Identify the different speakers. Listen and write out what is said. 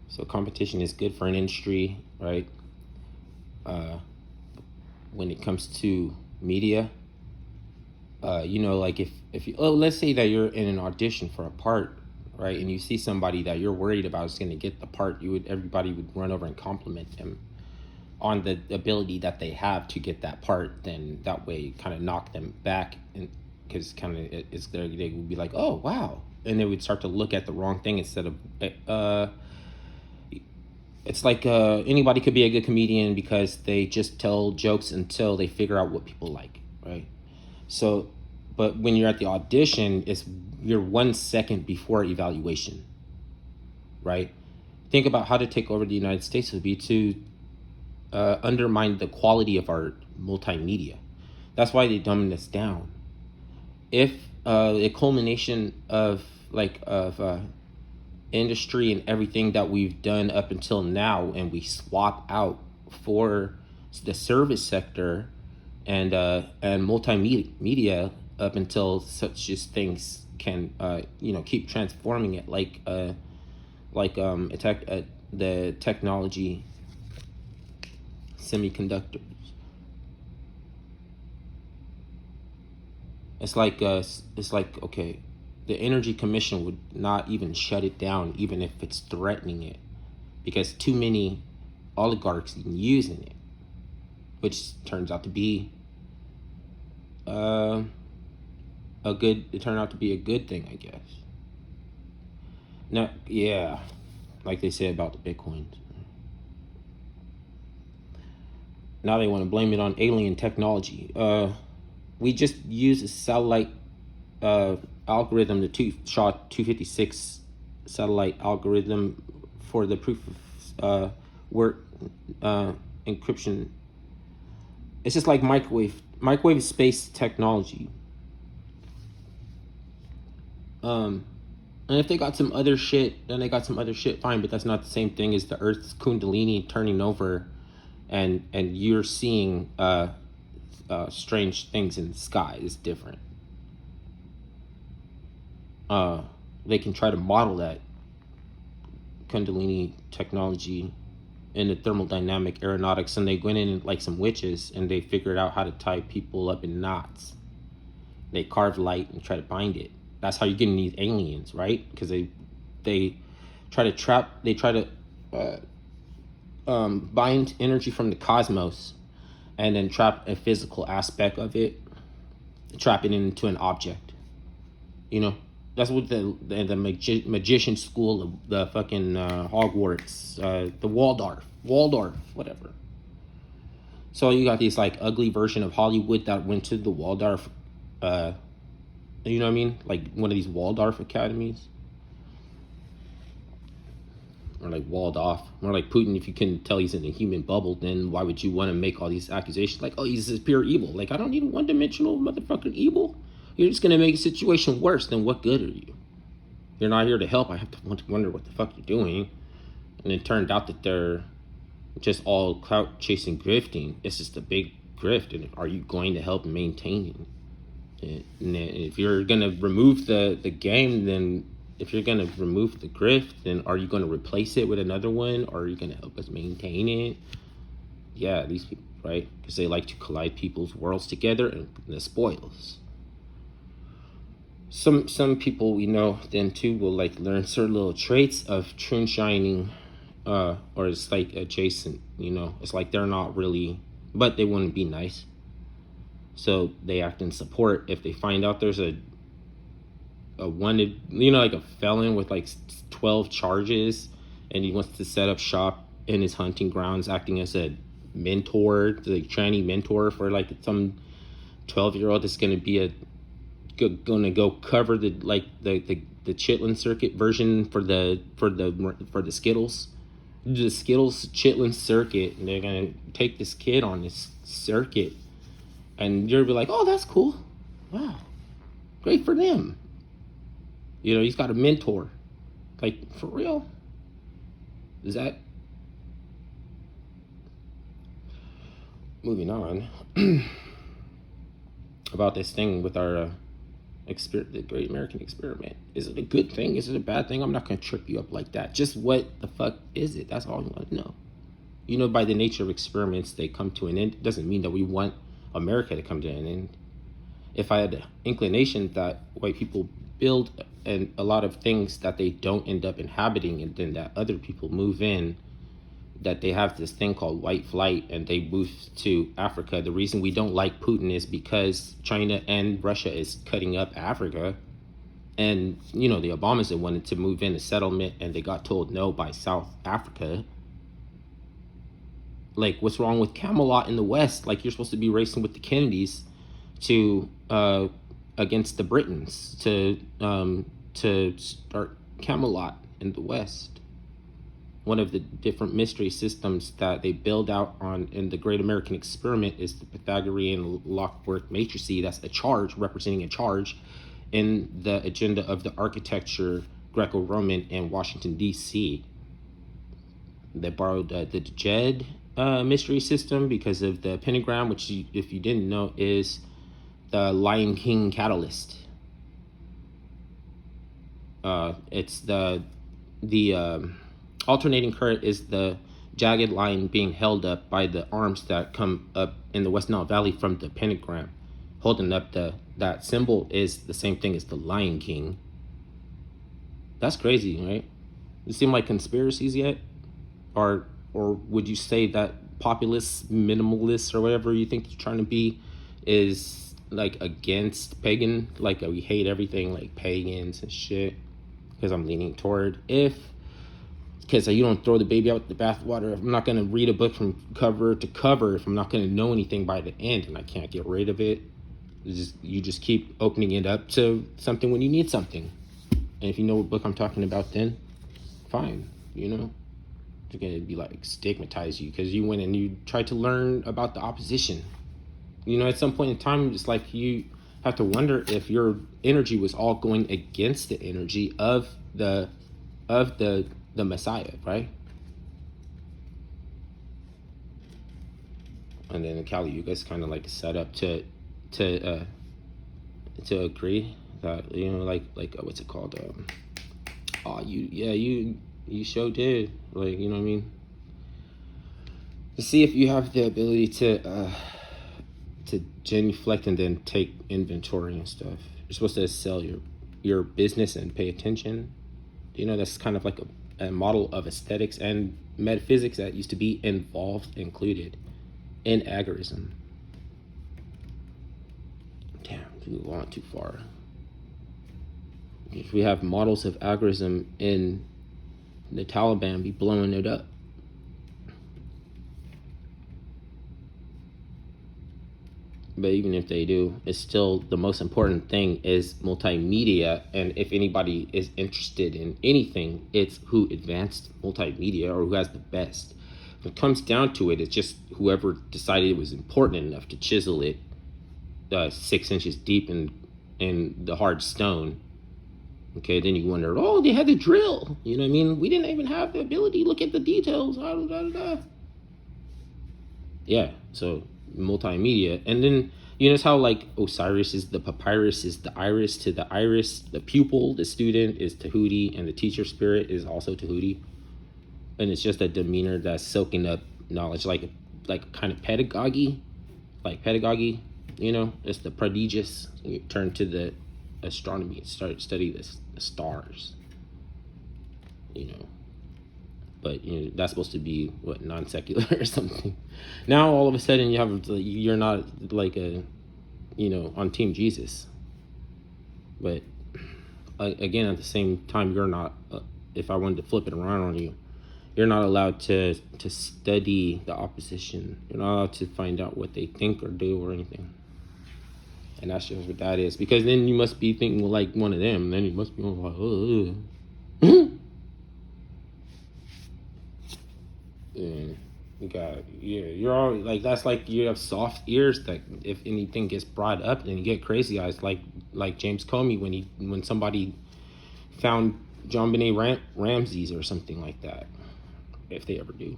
Speaker 1: So competition is good for an industry, right? When it comes to media, like if you, let's say that you're in an audition for a part, right, and you see somebody that you're worried about is going to get the part, everybody would run over and compliment them on the ability that they have to get that part. Then that way, kind of knock them back, and because kind of it's there, they would be like, oh wow, and they would start to look at the wrong thing instead of it's like anybody could be a good comedian because they just tell jokes until they figure out what people like, right? So, but when you're at the audition, you're 1 second before evaluation, right? Think about how to take over the United States would be to undermine the quality of our multimedia. That's why they dumb this down. If a culmination of industry and everything that we've done up until now, and we swap out for the service sector and multimedia up until such just things can keep transforming it the technology, semiconductors. It's like okay, the Energy Commission would not even shut it down, even if it's threatening it, because too many oligarchs using it, which turns out to be it turned out to be a good thing, I guess. Now, yeah, like they said about the Bitcoins. Now they want to blame it on alien technology. We just use a satellite algorithm, the SHA 256 satellite algorithm for the proof of work encryption. It's just like microwave space technology. And if they got some other shit, then they got some other shit, fine, but that's not the same thing as the Earth's Kundalini turning over and you're seeing strange things in the sky. Is different. They can try to model that Kundalini technology in the thermodynamic aeronautics, and they went in like some witches and they figured out how to tie people up in knots. They carve light and try to bind it. That's how you're getting these aliens, right? Because they try to trap, they try to bind energy from the cosmos and then trap a physical aspect of it, trap it into an object. That's what the magician school of the fucking Hogwarts, the Waldorf, whatever. So you got these like ugly version of Hollywood that went to the Waldorf, you know what I mean? Like one of these Waldorf academies. Or like walled off. Or like Putin, if you couldn't tell he's in a human bubble, then why would you want to make all these accusations? Like, oh, he's this pure evil. Like, I don't need a one-dimensional motherfucking evil. You're just going to make a situation worse. Then what good are you? You're not here to help. I have to wonder what the fuck you're doing. And it turned out that they're just all clout chasing, grifting. It's just a big grift. And are you going to help maintain it? And if you're going to remove the game, then if you're going to remove the grift, then are you going to replace it with another one? Or are you going to help us maintain it? Yeah, these people, right? Because they like to collide people's worlds together and the spoils. Some people we know then too will like learn certain little traits of true shining, or it's like adjacent, it's like they're not really, but they wouldn't be nice, so they act in support. If they find out there's a wanted, like a felon with like 12 charges, and he wants to set up shop in his hunting grounds, acting as a mentor, the tranny mentor for like some 12-year-old that's going to be gonna go cover the Chitlin circuit version for the Skittles, the Skittles Chitlin circuit, and they're gonna take this kid on this circuit, and you'll be like, oh, that's cool, wow, great for them. He's got a mentor, like, for real. Is that moving on about this thing with our The Great American Experiment. Is it a good thing? Is it a bad thing? I'm not gonna trip you up like that. Just what the fuck is it? That's all I want to know. You know, by the nature of experiments, they come to an end. It doesn't mean that we want America to come to an end. If I had the inclination that white people build and a lot of things that they don't end up inhabiting, and then that other people move in, that they have this thing called white flight and they move to Africa. The reason we don't like Putin is because China and Russia is cutting up Africa. And, you know, the Obamas that wanted to move in a settlement and they got told no by South Africa. Like, what's wrong with Camelot in the West? Like, you're supposed to be racing with the Kennedys to against the Britons to start Camelot in the West. One of the different mystery systems that they build out on in the Great American Experiment is the Pythagorean lockwork matrices. That's a charge, representing a charge in the agenda of the architecture Greco-Roman in Washington, D.C. They borrowed the Jed mystery system because of the pentagram, which, if you didn't know, is the Lion King catalyst. It's the alternating current is the jagged line being held up by the arms that come up in the West Nile Valley from the pentagram. Holding up that symbol is the same thing as the Lion King. That's crazy, right? Does it seem like conspiracies yet? Or would you say that populist, minimalist, or whatever you think you're trying to be is like against pagan? Like we hate everything like pagans and shit? Because I'm leaning toward because you don't throw the baby out with the bathwater. I'm not going to read a book from cover to cover if I'm not going to know anything by the end and I can't get rid of it. You just keep opening it up to something when you need something. And if you know what book I'm talking about, then fine, you know. It's going to be like stigmatize you because you went and you tried to learn about the opposition. You know, at some point in time, it's like you have to wonder if your energy was all going against the energy of the Messiah, right? And then the Kali Yuga is kind of like set up to agree that, you know, like what's it called? You sure did. Like, you know what I mean? To see if you have the ability to genuflect and then take inventory and stuff. You're supposed to sell your business and pay attention. You know, that's kind of like a model of aesthetics and metaphysics that used to be included in agorism. Damn, we've gone too far. If we have models of agorism in the Taliban, be blowing it up. But even if they do, it's still the most important thing is multimedia. And if anybody is interested in anything, it's who advanced multimedia or who has the best. When it comes down to it, it's just whoever decided it was important enough to chisel it 6 inches deep in the hard stone. Okay, then you wonder, oh, they had the drill. You know what I mean? We didn't even have the ability to look at the details. Yeah, so multimedia. And then you notice how like Osiris is the papyrus, is the iris to the iris, the pupil, the student is Tahuti, and the teacher spirit is also Tahuti. And it's just a demeanor that's soaking up knowledge, like kind of pedagogy, you know, it's the prodigious. You turn to the astronomy and start study the stars, you know. But you know, that's supposed to be what, non-secular or something. Now all of a sudden you're not like a, you know, on Team Jesus. But again, at the same time, you're not. If I wanted to flip it around on you, you're not allowed to study the opposition. You're not allowed to find out what they think or do or anything. And that's just what that is. Because then you must be thinking like one of them. Then you must be like, oh. You're all like, that's like you have soft ears that if anything gets brought up, then you get crazy eyes. Like James Comey when somebody found John Benet Ramsey's or something like that, if they ever do.